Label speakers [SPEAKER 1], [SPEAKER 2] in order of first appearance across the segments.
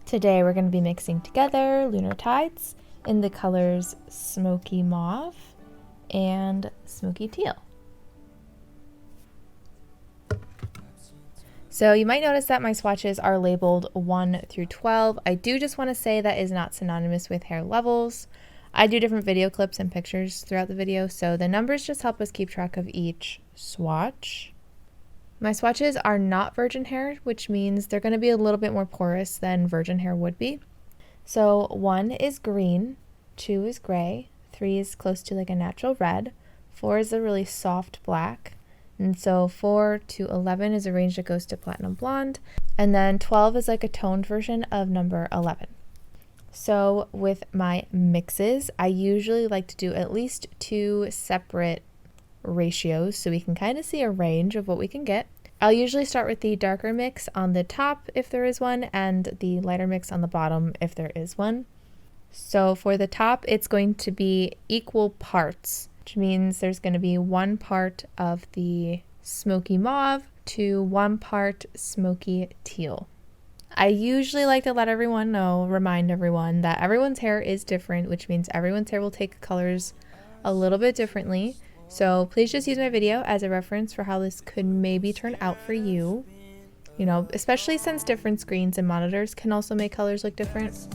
[SPEAKER 1] Today we're going to be mixing together Lunar Tides in the colors Smokey Mauve and Smokey Teal. So you might notice that my swatches are labeled 1 through 12. I do just want to say that is not synonymous with hair levels. I do different video clips and pictures throughout the video, so the numbers just help us keep track of each swatch. My swatches are not virgin hair, which means they're going to be a little bit more porous than virgin hair would be. So 1 is green, 2 is gray, 3 is close to like a natural red, 4 is a really soft black, and so 4 to 11 is a range that goes to platinum blonde, and then 12 is like a toned version of number 11. So with my mixes, I usually like to do at least 2 separate ratios so we can kind of see a range of what we can get. I'll usually start with the darker mix on the top if there is one, and the lighter mix on the bottom if there is one. So for the top, it's going to be equal parts, which means there's going to be 1 part of the Smokey Mauve to 1 part Smokey Teal. I usually like to let everyone know, remind everyone that everyone's hair is different, which means everyone's hair will take colors a little bit differently. So please just use my video as a reference for how this could maybe turn out for you. You know, especially since different screens and monitors can also make colors look different.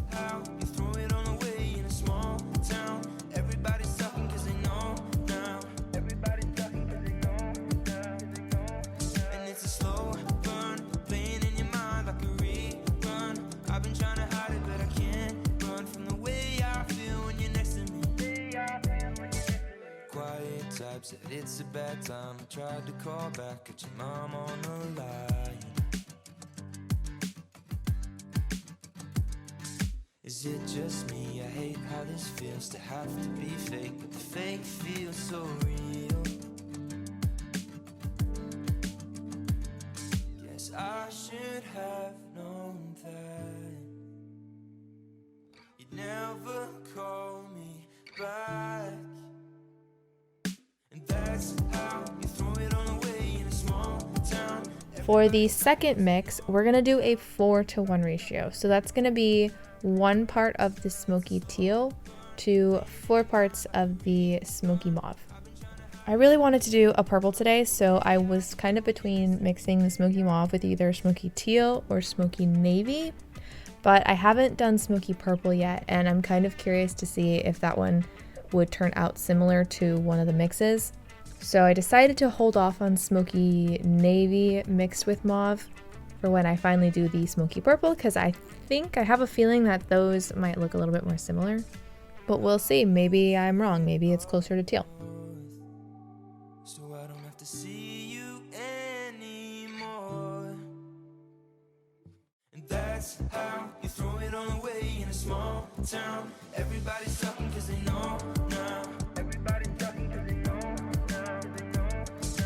[SPEAKER 2] Said it's a bad time. I tried to call back at your mom on the line. Is it just me? I hate how this feels to have to be fake, but the fake feels so real. Guess I should have known that you'd never call me back.
[SPEAKER 1] For the second mix, we're going to do a 4 to 1 ratio. So that's going to be 1 part of the Smokey Teal to 4 parts of the Smokey Mauve. I really wanted to do a purple today, so I was kind of between mixing the Smokey Mauve with either Smokey Teal or Smokey Navy, but I haven't done Smokey Purple yet, and I'm kind of curious to see if that one would turn out similar to one of the mixes. So I decided to hold off on Smokey Navy mixed with Mauve for when I finally do the Smokey Purple, because I have a feeling that those might look a little bit more similar. But we'll see. Maybe I'm wrong. Maybe it's closer to teal.
[SPEAKER 2] So I don't have to see you anymore. And that's how you throw it all away in a small town. Everybody's talking because they know now. Everybody's talking because they know now.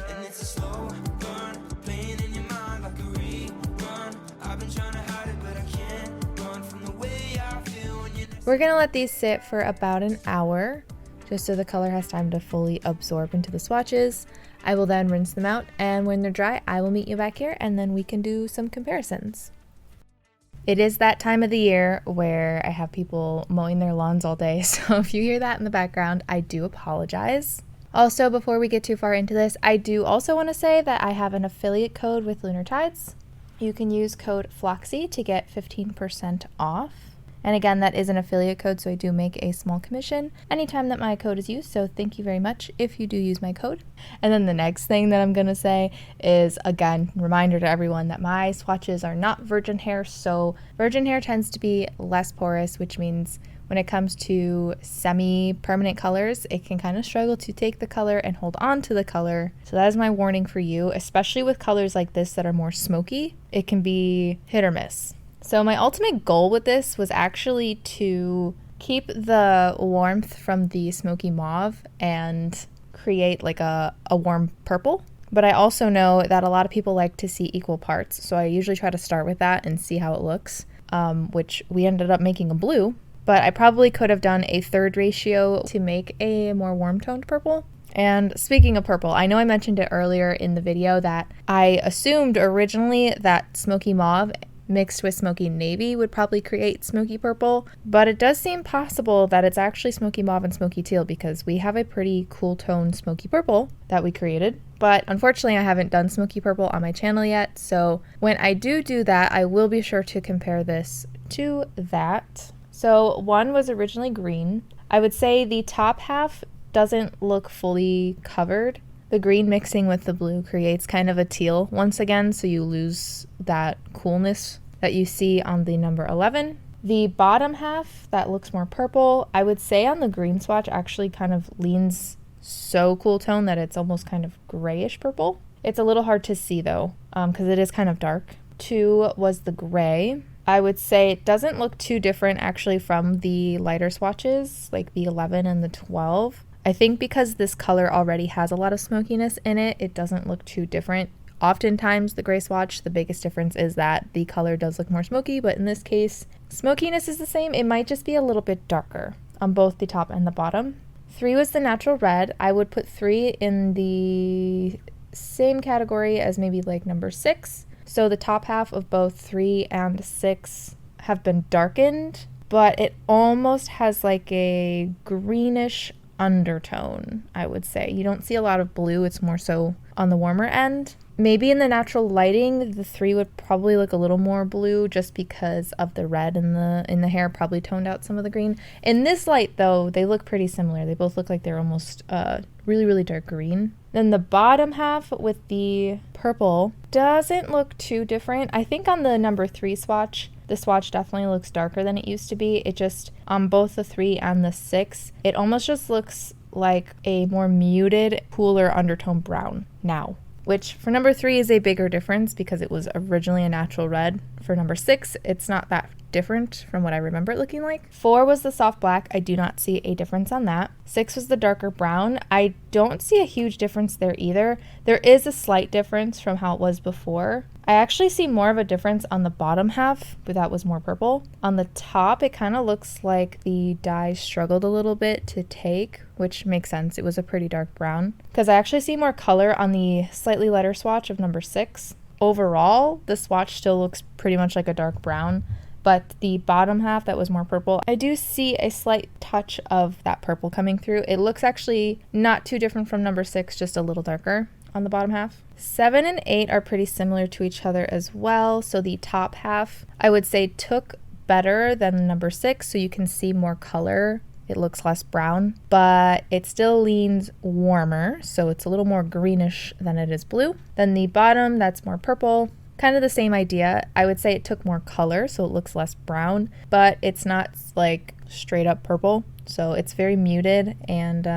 [SPEAKER 2] And it's a slow burn, playing in your mind like a rerun. I've been trying to hide it, but I can't run from the way I feel when you're next.
[SPEAKER 1] We're going to let these sit for about an hour, just so the color has time to fully absorb into the swatches. I will then rinse them out, and when they're dry, I will meet you back here, and then we can do some comparisons. It is that time of the year where I have people mowing their lawns all day, so if you hear that in the background, I do apologize. Also, before we get too far into this, I do also want to say that I have an affiliate code with Lunar Tides. You can use code FLOXY to get 15% off. And again, that is an affiliate code, so I do make a small commission anytime that my code is used, so thank you very much if you do use my code. And then the next thing that I'm going to say is, again, reminder to everyone that my swatches are not virgin hair, so virgin hair tends to be less porous, which means when it comes to semi-permanent colors, it can kind of struggle to take the color and hold on to the color. So that is my warning for you, especially with colors like this that are more smoky. It can be hit or miss. So my ultimate goal with this was actually to keep the warmth from the Smokey Mauve and create like a warm purple. But I also know that a lot of people like to see equal parts, so I usually try to start with that and see how it looks, which we ended up making a blue. But I probably could have done a 3rd ratio to make a more warm toned purple. And speaking of purple, I know I mentioned it earlier in the video that I assumed originally that Smokey Mauve mixed with Smokey Navy would probably create Smoky Purple, but it does seem possible that it's actually Smokey Mauve and Smokey Teal because we have a pretty cool tone Smoky Purple that we created. But unfortunately, I haven't done Smoky Purple on my channel yet, so when I do that, I will be sure to compare this to that. So one was originally green. I would say the top half doesn't look fully covered. The green mixing with the blue creates kind of a teal once again, so you lose that coolness that you see on the number 11. The bottom half that looks more purple, I would say on the green swatch actually kind of leans so cool tone that it's almost kind of grayish purple. It's a little hard to see though, because it is kind of dark. 2 was the gray. I would say it doesn't look too different actually from the lighter swatches, like the 11 and the 12. I think because this color already has a lot of smokiness in it, it doesn't look too different. Oftentimes the gray swatch, the biggest difference is that the color does look more smoky, but in this case, smokiness is the same. It might just be a little bit darker on both the top and the bottom. 3 was the natural red. I would put 3 in the same category as maybe like number 6. So the top half of both 3 and 6 have been darkened, but it almost has like a greenish undertone, I would say. You don't see a lot of blue, it's more so on the warmer end. Maybe in the natural lighting, the 3 would probably look a little more blue just because of the red in the hair probably toned out some of the green. In this light though, they look pretty similar. They both look like they're almost really, really dark green. Then the bottom half with the purple doesn't look too different. I think on the number 3 swatch, the swatch definitely looks darker than it used to be. It just, on both the 3 and the 6, it almost just looks like a more muted, cooler undertone brown now. Which for number 3 is a bigger difference because it was originally a natural red. For number 6, it's not that different from what I remember it looking like. 4 was the soft black. I do not see a difference on that. 6 was the darker brown. I don't see a huge difference there either. There is a slight difference from how it was before. I actually see more of a difference on the bottom half, but that was more purple. On the top, it kind of looks like the dye struggled a little bit to take, which makes sense. It was a pretty dark brown. Because I actually see more color on the slightly lighter swatch of number 6. Overall, the swatch still looks pretty much like a dark brown, but the bottom half that was more purple, I do see a slight touch of that purple coming through. It looks actually not too different from number 6, just a little darker on the bottom half. 7 and 8 are pretty similar to each other as well. So the top half, I would say, took better than number 6, so you can see more color. It looks less brown, but it still leans warmer, so it's a little more greenish than it is blue. Then the bottom, that's more purple. Kind of the same idea. I would say it took more color, so it looks less brown, but it's not like straight up purple. So it's very muted, and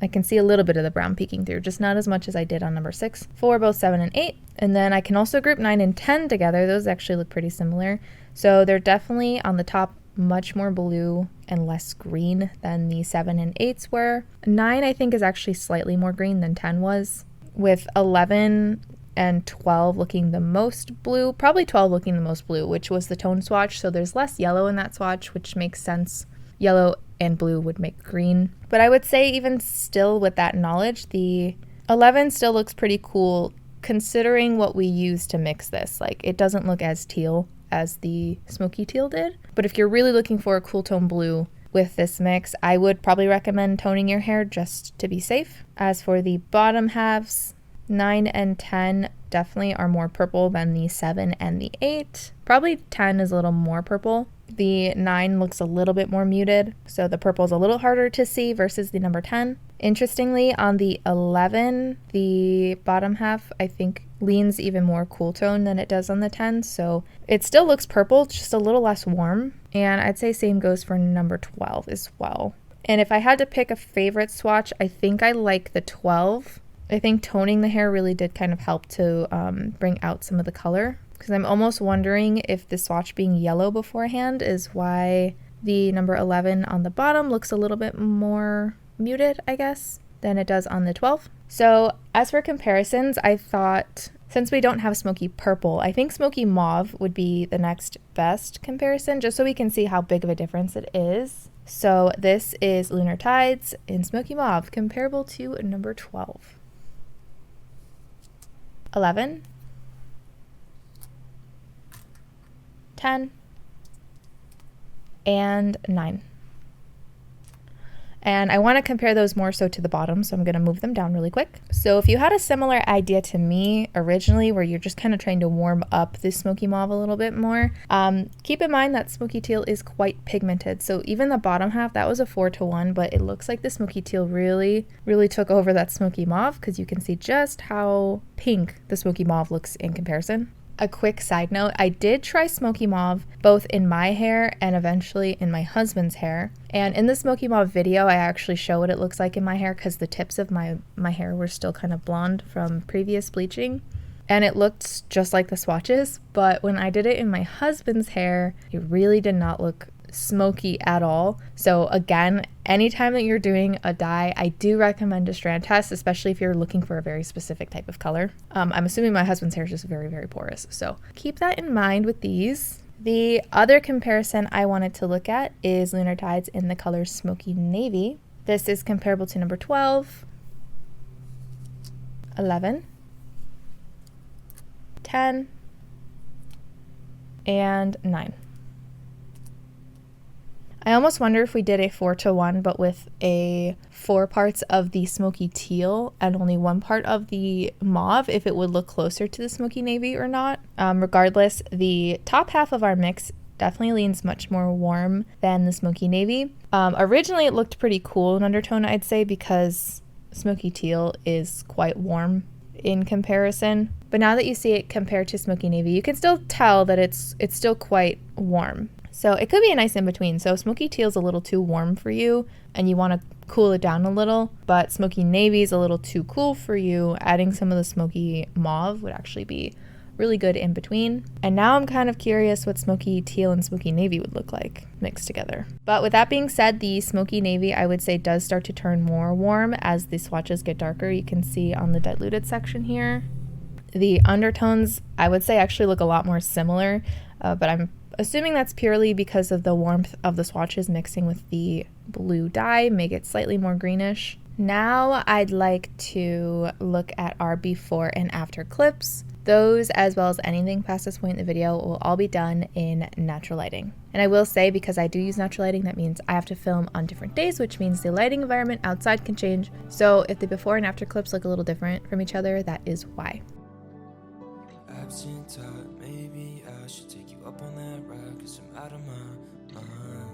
[SPEAKER 1] I can see a little bit of the brown peeking through, just not as much as I did on number 6 for both 7 and 8. And then I can also group 9 and 10 together. Those actually look pretty similar. So they're definitely on the top much more blue and less green than the 7 and 8s were. 9 I think is actually slightly more green than 10 was, with 11 and 12 looking the most blue, probably 12 looking the most blue, which was the tone swatch. So there's less yellow in that swatch, which makes sense. Yellow and blue would make green. But I would say even still with that knowledge, the 11 still looks pretty cool considering what we used to mix this. Like, it doesn't look as teal as the Smokey Teal did. But if you're really looking for a cool tone blue with this mix, I would probably recommend toning your hair just to be safe. As for the bottom halves, 9 and 10 definitely are more purple than the 7 and the 8. Probably 10 is a little more purple. The 9 looks a little bit more muted, so the purple is a little harder to see versus the number 10. Interestingly, on the 11, the bottom half, I think, leans even more cool tone than it does on the 10, so it still looks purple, just a little less warm, and I'd say same goes for number 12 as well. And if I had to pick a favorite swatch, I think I like the 12. I think toning the hair really did kind of help to bring out some of the color, because I'm almost wondering if the swatch being yellow beforehand is why the number 11 on the bottom looks a little bit more muted, I guess, than it does on the 12. So as for comparisons, I thought, since we don't have Smoky Purple, I think Smoky Mauve would be the next best comparison, just so we can see how big of a difference it is. So this is Lunar Tides in Smoky Mauve, comparable to number 12. 11, 10, and 9. And I want to compare those more so to the bottom, so I'm going to move them down really quick. So if you had a similar idea to me originally, where you're just kind of trying to warm up this smoky mauve a little bit more, keep in mind that smoky teal is quite pigmented. So even the bottom half, that was a 4-to-1, but it looks like the smoky teal really took over that smoky mauve, because you can see just how pink the smoky mauve looks in comparison. A quick side note, I did try Smoky Mauve both in my hair and eventually in my husband's hair. And in the Smoky Mauve video, I actually show what it looks like in my hair because the tips of my hair were still kind of blonde from previous bleaching. And it looked just like the swatches, but when I did it in my husband's hair, it really did not look smoky at all. So again, anytime that you're doing a dye, I do recommend a strand test, especially if you're looking for a very specific type of color. I'm assuming my husband's hair is just very porous, so keep that in mind with these. The other comparison I wanted to look at is Lunar Tides in the color Smokey Navy. This is comparable to number 12, 11, 10, and 9. I almost wonder if we did a 4-to-1, but with 4 parts of the Smokey Teal and only 1 part of the mauve, if it would look closer to the Smokey Navy or not. Regardless, the top half of our mix definitely leans much more warm than the Smokey Navy. Originally, it looked pretty cool in undertone, I'd say, because Smokey Teal is quite warm in comparison. But now that you see it compared to Smokey Navy, you can still tell that it's still quite warm. So it could be a nice in-between. So Smokey Teal is a little too warm for you and you want to cool it down a little, but Smokey Navy is a little too cool for you. Adding some of the Smokey Mauve would actually be really good in between. And now I'm kind of curious what Smokey Teal and Smokey Navy would look like mixed together. But with that being said, the Smokey Navy I would say does start to turn more warm as the swatches get darker. You can see on the diluted section here. The undertones I would say actually look a lot more similar, but I'm assuming that's purely because of the warmth of the swatches mixing with the blue dye, make it slightly more greenish. Now I'd like to look at our before and after clips. Those, as well as anything past this point in the video, will all be done in natural lighting. And I will say, because I do use natural lighting, that means I have to film on different days, which means the lighting environment outside can change. So if the before and after clips look a little different from each other, that is why.
[SPEAKER 2] Absent thought, maybe I should take you up on that ride, 'cause I'm out of my mind.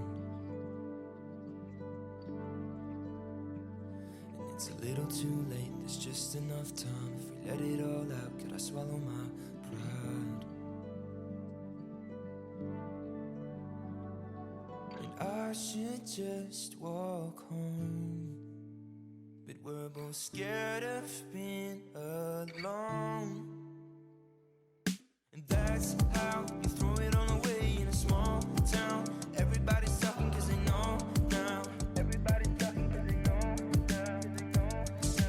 [SPEAKER 2] And it's a little too late, there's just enough time. If we let it all out, could I swallow my pride? And I should just walk home, but we're both scared of being alone. And that's how you throw it all away in a small town. Everybody's talking 'cause they know now. Everybody's talking 'cause they know now.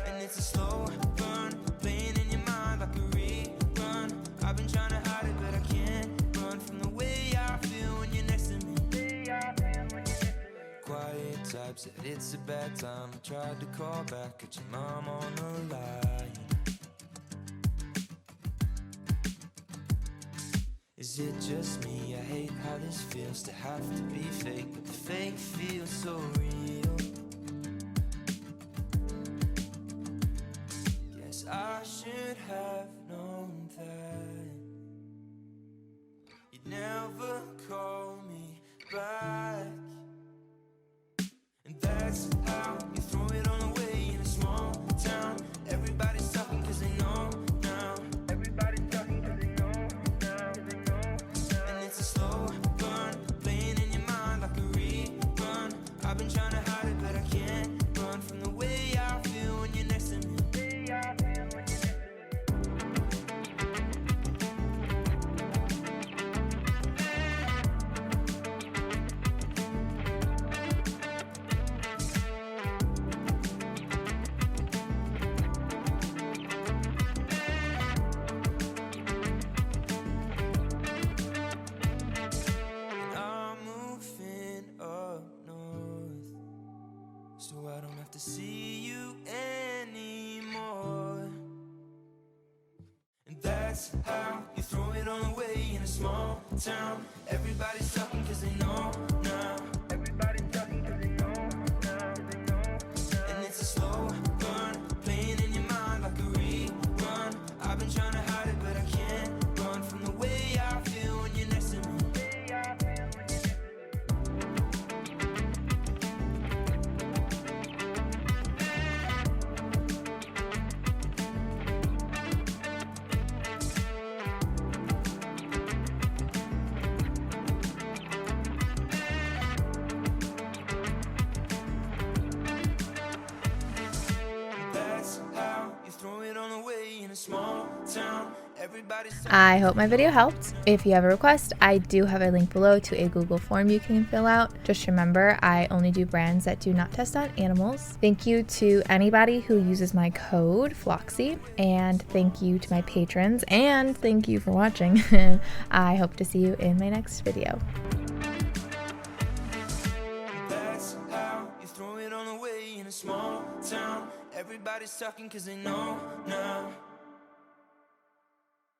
[SPEAKER 2] And it's a slow burn, playing in your mind like a rerun. I've been trying to hide it, but I can't run from the way I feel when you're next to me. Quiet type said it's a bad time. I tried to call back, got your mom on the line. Is it just me? I hate how this feels to have to be fake, but the fake feels so real. Guess I should have known that you'd never call me back. And that's how you throw it all away in a small town. Everybody's talking 'cause they know now. Everybody's talking 'cause they know now. And it's a slow burn, playing in your mind like a rerun. I've been trying to hide it, but I can't run from the way I feel when you're next to me. So I don't have to see you anymore. And that's how you throw it all away in a small town. Everybody's talking cause they know now. Everybody's talking cause they know now. And it's a slow burn, playing in your mind like a rerun. I've been trying to hide it, but I can't run from the way I feel when you're next to me. That's how you throw it on away in a small town.
[SPEAKER 1] I hope my video helped. If you have a request, I do have a link below to a Google form you can fill out. Just remember, I only do brands that do not test on animals. Thank you to anybody who uses my code Floxy, and thank you to my patrons, and thank you for watching. I hope to see you in my next video.
[SPEAKER 2] That's how you throw it on away in a small town. Everybody's talking cause they know now.